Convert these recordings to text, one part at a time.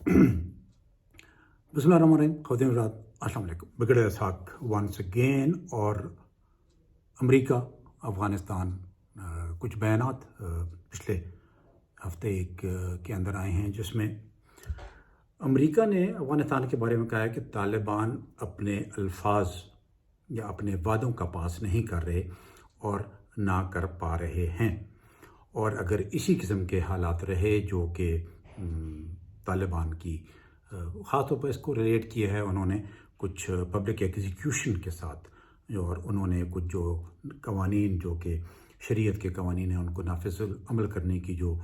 बिस्मिल्लाहिर्रहमानिर्रहीम ख़वातीन हज़रात अस्सलाम वालेकुम। बिगड़े साख वंस अगेन। और अमेरिका अफ़गानिस्तान कुछ बयानात पिछले हफ्ते के अंदर आए हैं, जिसमें अमेरिका ने अफ़गानिस्तान के बारे में कहा है कि तालिबान अपने अल्फाज या अपने वादों का पास नहीं कर रहे और ना कर पा रहे हैं, और अगर इसी किस्म के हालात रहे जो कि तालिबान की ख़ास तौर पर इसको रिलेट किया है उन्होंने कुछ पब्लिक एग्जीक्यूशन के साथ, और उन्होंने कुछ जो कवानीन जो कि शरीयत के कवानीन हैं उनको नाफिज़ अमल करने की जो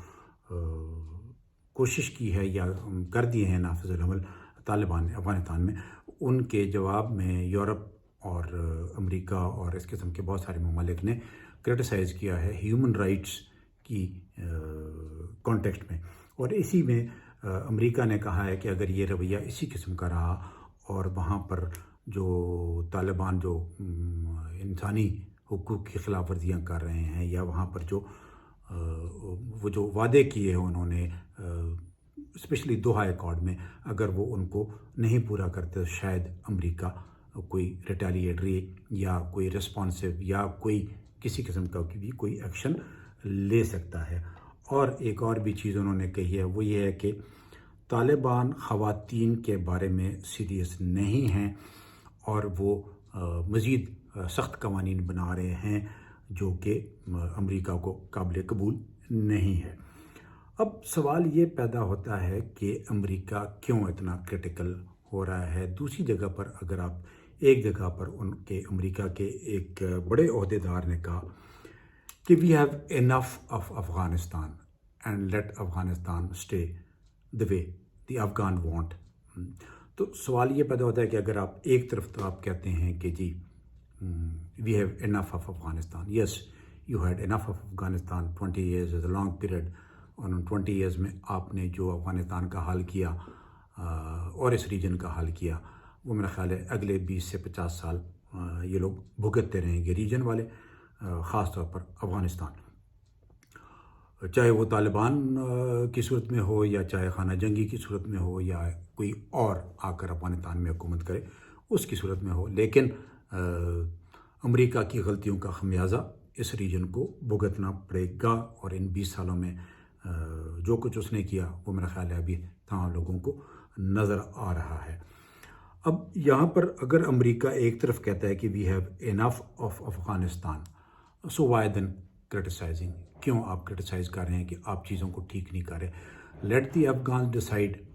कोशिश की है या कर दिए हैं नाफिज़ अमल तालिबान अफ़गानिस्तान में, उनके जवाब में यूरोप और अमेरिका और इस किस्म के बहुत सारे ममालिक ने क्रिटिसाइज़ किया है ह्यूमन राइट्स की कॉन्टेक्स्ट में। और इसी में अमेरिका ने कहा है कि अगर ये रवैया इसी किस्म का रहा और वहाँ पर जो तालिबान जो इंसानी हुकूक़ की खिलाफ वर्जियाँ कर रहे हैं या वहाँ पर जो वो जो वादे किए हैं उन्होंने स्पेशली दोहा अकॉर्ड में, अगर वो उनको नहीं पूरा करते तो शायद अमेरिका कोई रिटेलिएटरी या कोई रिस्पॉन्सिव या कोई किसी किस्म का भी कोई एक्शन ले सकता है। और एक और भी चीज़ उन्होंने कही है, वो ये है कि तालिबान ख़वातीन के बारे में सीरियस नहीं हैं और वो मज़ीद सख्त कवानीन बना रहे हैं जो कि अमेरिका को काबिल कबूल नहीं है। अब सवाल ये पैदा होता है कि अमेरिका क्यों इतना क्रिटिकल हो रहा है। दूसरी जगह पर अगर आप एक जगह पर उनके अमेरिका के एक बड़े ओहदेदार ने कहा कि we have enough of Afghanistan and let Afghanistan stay the way the Afghan want. तो सवाल ये पैदा होता है कि अगर आप एक तरफ तो आप कहते हैं कि जी we have enough of Afghanistan, yes you had enough of Afghanistan, 20 years is a long period, और उन 20 ईयर्स में आपने जो अफ़गानिस्तान का हाल किया और इस रीजन का हाल किया, वो मेरा ख़्याल है अगले 20 से 50 साल ये लोग भुगतते रहेंगे, रीजन वाले, ख़ास तौर पर अफ़गानिस्तान, चाहे वो तालिबान की सूरत में हो या चाहे खाना जंगी की सूरत में हो या कोई और आकर अफ़गानिस्तान में हुकूमत करे उसकी सूरत में हो। लेकिन अमेरिका की गलतियों का खमियाजा इस रीजन को भुगतना पड़ेगा, और इन 20 सालों में जो कुछ उसने किया वो मेरा ख़्याल है अभी तमाम लोगों को नज़र आ रहा है। अब यहाँ पर अगर अमेरिका एक तरफ कहता है कि we have enough of Afghanistan, so why then criticising, क्यों आप क्रिटिसाइज़ कर रहे हैं कि आप चीज़ों को ठीक नहीं कर रहे। Let the Afghan decide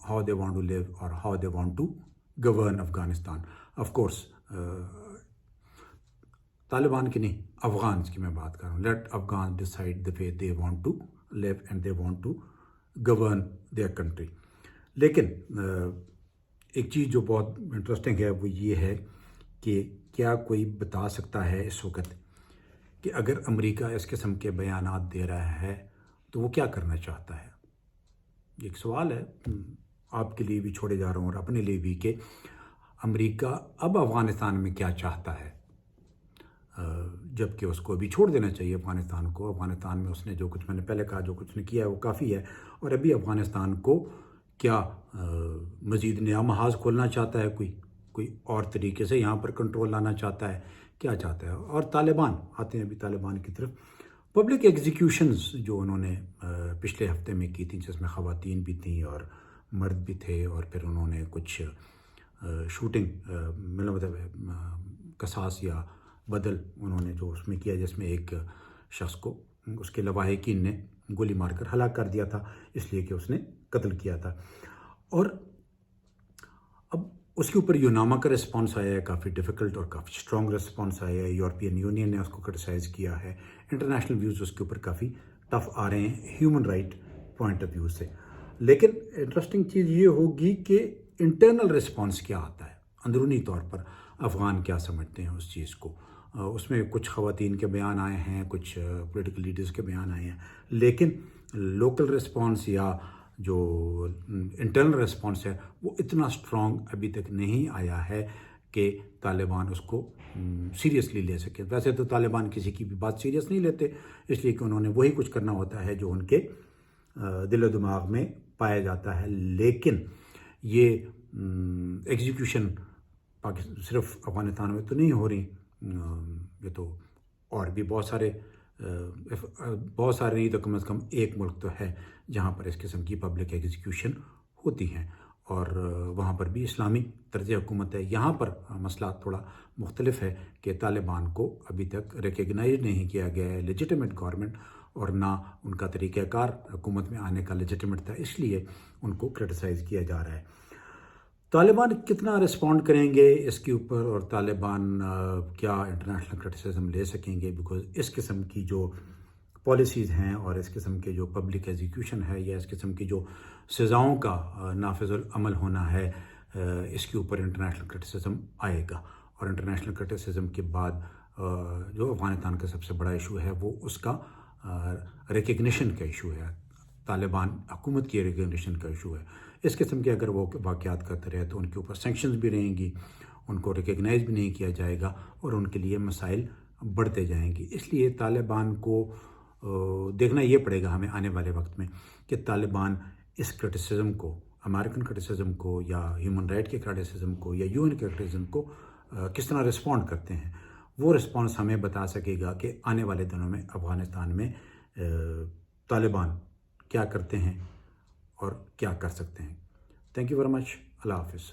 how they want to live और how they want to govern Afghanistan. Of course Taliban की नहीं, अफ़गान की मैं बात कर रहा हूँ। Let Afghan decide the way they want to live and they want to govern their country. लेकिन एक चीज़ जो बहुत इंटरेस्टिंग है वो ये है कि क्या कोई बता सकता है इस वक्त कि अगर अमेरिका इस किस्म के बयानात दे रहा है तो वो क्या करना चाहता है। एक सवाल है आपके लिए भी छोड़े जा रहा हूँ और अपने लिए भी कि अमेरिका अब अफ़गानिस्तान में क्या चाहता है, जबकि उसको अभी छोड़ देना चाहिए अफ़गानिस्तान को। अफ़गानिस्तान में उसने जो कुछ, मैंने पहले कहा, जो कुछ ने किया है वो काफ़ी है, और अभी अफ़गानिस्तान को क्या मज़ीद नया महाज खोलना चाहता है, कोई और तरीके से यहाँ पर कंट्रोल लाना चाहता है, क्या चाहता है। और तालिबान आते हैं अभी तालिबान की तरफ। पब्लिक एग्जीक्यूशंस जो उन्होंने पिछले हफ्ते में की थी, जिसमें ख़वातीन भी थी और मर्द भी थे, और फिर उन्होंने कुछ शूटिंग मतलब कसास या बदल उन्होंने जो उसमें किया, जिसमें एक शख्स को उसके लवाहिकीन ने गोली मारकर हलाक कर दिया था इसलिए कि उसने कत्ल किया था। और अब उसके ऊपर यूनामा का रिस्पांस आया है, काफ़ी डिफ़िकल्ट और काफ़ी स्ट्रॉन्ग रिस्पांस आया है। यूरोपियन यूनियन ने उसको क्रिटिसाइज़ किया है, इंटरनेशनल व्यूज़ उसके ऊपर काफ़ी टफ आ रहे हैं human right point of view से। लेकिन इंटरेस्टिंग चीज़ ये होगी कि इंटरनल रिस्पांस क्या आता है, अंदरूनी तौर पर अफ़गान क्या समझते हैं उस चीज़ को। उसमें कुछ ख़वातीन के बयान आए हैं, कुछ पॉलिटिकल लीडर्स के बयान आए हैं, लेकिन लोकल रिस्पांस या जो इंटरनल रिस्पांस है वो इतना स्ट्रॉन्ग अभी तक नहीं आया है कि तालिबान उसको सीरियसली ले सके। वैसे तो तालिबान किसी की भी बात सीरियस नहीं लेते, इसलिए कि उन्होंने वही कुछ करना होता है जो उनके दिल दिमाग में پایا جاتا ہے، لیکن یہ ایگزیکیوشن صرف افغانستان میں تو نہیں ہو رہی، یہ تو اور بھی بہت سارے نہیں تو کم از کم ایک ملک تو ہے جہاں پر اس قسم کی پبلک ایگزیکیوشن ہوتی ہیں، اور وہاں پر بھی اسلامی طرز حکومت ہے۔ یہاں پر مسئلہ تھوڑا مختلف ہے کہ طالبان کو ابھی تک ریکگنائز نہیں کیا گیا ہے لیجیٹیمیٹ گورنمنٹ، اور نہ ان کا طریقہ کار حکومت میں آنے کا لیجیٹیمیٹ تھا، اس لیے ان کو کرٹیسائز کیا جا رہا ہے۔ طالبان کتنا رسپونڈ کریں گے اس کے اوپر، اور طالبان کیا انٹرنیشنل کرٹیسزم لے سکیں گے، بیکاز اس قسم کی جو پالیسیز ہیں اور اس قسم کے جو پبلک ایگزیکیوشن ہے یا اس قسم کی جو سزاؤں کا نافذ العمل ہونا ہے، اس کے اوپر انٹرنیشنل کرٹیسزم آئے گا، اور انٹرنیشنل کرٹیسزم کے بعد جو افغانستان کا سب سے بڑا ایشو ہے وہ اس کا ریکگنیشن کا ایشو ہے، طالبان حکومت کی ریکگنیشن کا ایشو ہے۔ اس قسم کے اگر وہ واقعات کرتے رہے تو ان کے اوپر سینکشنز بھی رہیں گی، ان کو ریکگنائز بھی نہیں کیا جائے گا، اور ان کے لیے مسائل بڑھتے جائیں گے۔ اس لیے طالبان کو دیکھنا یہ پڑے گا ہمیں آنے والے وقت میں کہ طالبان اس کرٹیسزم کو، امریکن کرٹیسزم کو یا ہیومن رائٹ کے کرٹیسزم کو یا یو این کے کرٹیسزم کو کس طرح رسپونڈ کرتے ہیں۔ وہ رسپانس ہمیں بتا سکے گا کہ آنے والے دنوں میں افغانستان میں طالبان کیا کرتے ہیں اور کیا کر سکتے ہیں۔ Thank you very much. اللہ حافظ۔